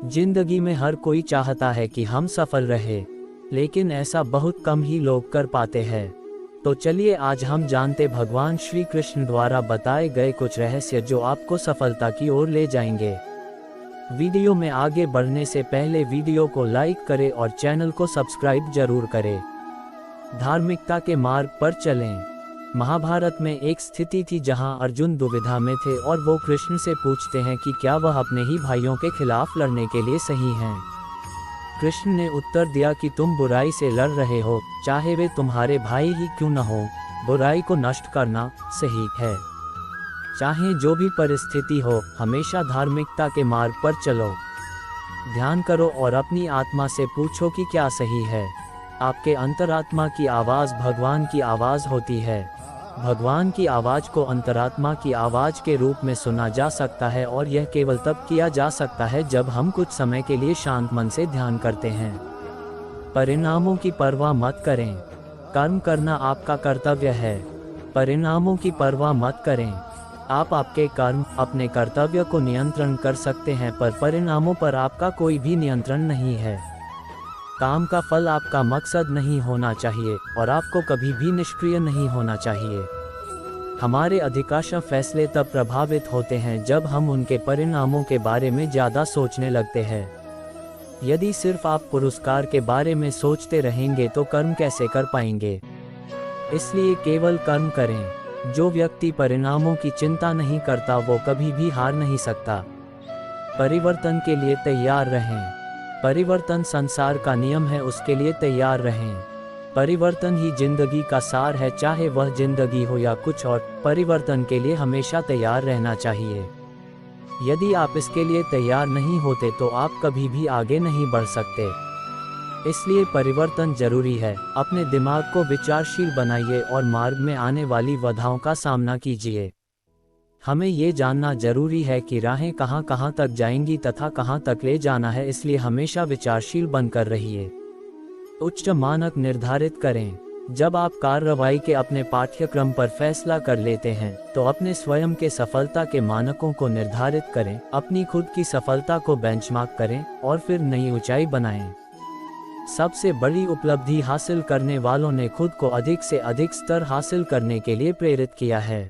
जिंदगी में हर कोई चाहता है कि हम सफल रहे, लेकिन ऐसा बहुत कम ही लोग कर पाते हैं। तो चलिए आज हम जानते भगवान श्री कृष्ण द्वारा बताए गए कुछ रहस्य जो आपको सफलता की ओर ले जाएंगे। वीडियो में आगे बढ़ने से पहले वीडियो को लाइक करें और चैनल को सब्सक्राइब जरूर करें। धार्मिकता के मार्ग पर चलें। महाभारत में एक स्थिति थी जहां अर्जुन दुविधा में थे और वो कृष्ण से पूछते हैं कि क्या वह अपने ही भाइयों के खिलाफ लड़ने के लिए सही हैं। कृष्ण ने उत्तर दिया कि तुम बुराई से लड़ रहे हो, चाहे वे तुम्हारे भाई ही क्यों न हो। बुराई को नष्ट करना सही है। चाहे जो भी परिस्थिति हो, हमेशा धार्मिकता के मार्ग पर चलो। ध्यान करो और अपनी आत्मा से पूछो कि क्या सही है। आपके अंतरात्मा की आवाज़ भगवान की आवाज़ होती है। भगवान की आवाज़ को अंतरात्मा की आवाज़ के रूप में सुना जा सकता है और यह केवल तब किया जा सकता है जब हम कुछ समय के लिए शांत मन से ध्यान करते हैं। परिणामों की परवाह मत करें। कर्म करना आपका कर्तव्य है। परिणामों की परवाह मत करें। आप आपके कर्म, अपने कर्तव्य को नियंत्रण कर सकते हैं, पर परिणामों पर आपका कोई भी नियंत्रण नहीं है। काम का फल आपका मकसद नहीं होना चाहिए और आपको कभी भी निष्क्रिय नहीं होना चाहिए। हमारे अधिकांश फैसले तब प्रभावित होते हैं जब हम उनके परिणामों के बारे में ज़्यादा सोचने लगते हैं। यदि सिर्फ आप पुरस्कार के बारे में सोचते रहेंगे तो कर्म कैसे कर पाएंगे। इसलिए केवल कर्म करें। जो व्यक्ति परिणामों की चिंता नहीं करता वो कभी भी हार नहीं सकता। परिवर्तन के लिए तैयार रहें। परिवर्तन संसार का नियम है, उसके लिए तैयार रहें। परिवर्तन ही जिंदगी का सार है, चाहे वह जिंदगी हो या कुछ और। परिवर्तन के लिए हमेशा तैयार रहना चाहिए। यदि आप इसके लिए तैयार नहीं होते तो आप कभी भी आगे नहीं बढ़ सकते। इसलिए परिवर्तन जरूरी है। अपने दिमाग को विचारशील बनाइए और मार्ग में आने वाली बाधाओं का सामना कीजिए। हमें ये जानना जरूरी है कि राहें कहाँ तक जाएंगी तथा कहाँ तक ले जाना है, इसलिए हमेशा विचारशील बनकर रहिए। उच्च मानक निर्धारित करें। जब आप कार्रवाई के अपने पाठ्यक्रम पर फैसला कर लेते हैं तो अपने स्वयं के सफलता के मानकों को निर्धारित करें। अपनी खुद की सफलता को बेंचमार्क करें और फिर नई ऊंचाई बनाएं। सबसे बड़ी उपलब्धि हासिल करने वालों ने खुद को अधिक से अधिक स्तर हासिल करने के लिए प्रेरित किया है।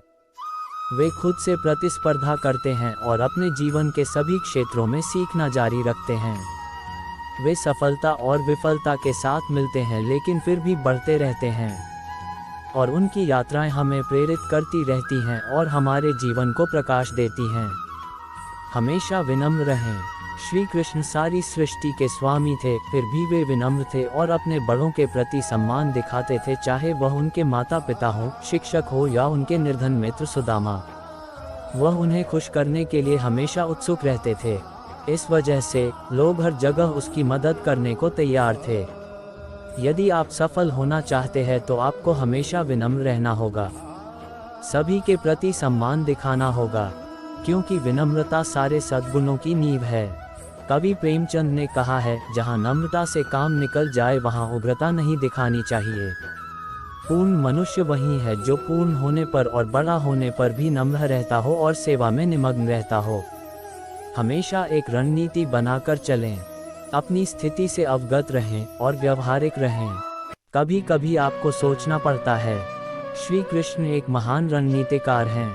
वे खुद से प्रतिस्पर्धा करते हैं और अपने जीवन के सभी क्षेत्रों में सीखना जारी रखते हैं। वे सफलता और विफलता के साथ मिलते हैं लेकिन फिर भी बढ़ते रहते हैं और उनकी यात्राएं हमें प्रेरित करती रहती हैं और हमारे जीवन को प्रकाश देती हैं। हमेशा विनम्र रहें। श्री कृष्ण सारी सृष्टि के स्वामी थे, फिर भी वे विनम्र थे और अपने बड़ों के प्रति सम्मान दिखाते थे, चाहे वह उनके माता पिता हो, शिक्षक हो या उनके निर्धन मित्र सुदामा। वह उन्हें खुश करने के लिए हमेशा उत्सुक रहते थे। इस वजह से लोग हर जगह उसकी मदद करने को तैयार थे। यदि आप सफल होना चाहते हैं तो आपको हमेशा विनम्र रहना होगा। सभी के प्रति सम्मान दिखाना होगा, क्योंकि विनम्रता सारे सद्गुणों की नींव है। कवि प्रेमचंद ने कहा है, जहाँ नम्रता से काम निकल जाए वहाँ उग्रता नहीं दिखानी चाहिए। पूर्ण मनुष्य वही है जो पूर्ण होने पर और बड़ा होने पर भी नम्र रहता हो और सेवा में निमग्न रहता हो। हमेशा एक रणनीति बनाकर चलें। अपनी स्थिति से अवगत रहें और व्यवहारिक रहें। कभी कभी आपको सोचना पड़ता है। श्री कृष्ण एक महान रणनीतिकार हैं।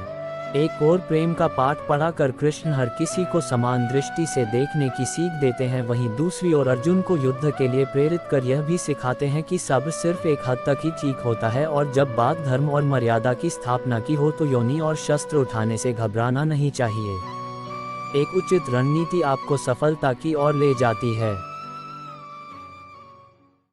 एक और प्रेम का पाठ पढ़ाकर कृष्ण हर किसी को समान दृष्टि से देखने की सीख देते हैं, वहीं दूसरी ओर अर्जुन को युद्ध के लिए प्रेरित कर यह भी सिखाते हैं कि सब्र सिर्फ एक हद तक ही ठीक होता है और जब बात धर्म और मर्यादा की स्थापना की हो तो योनि और शस्त्र उठाने से घबराना नहीं चाहिए। एक उचित रणनीति आपको सफलता की ओर ले जाती है।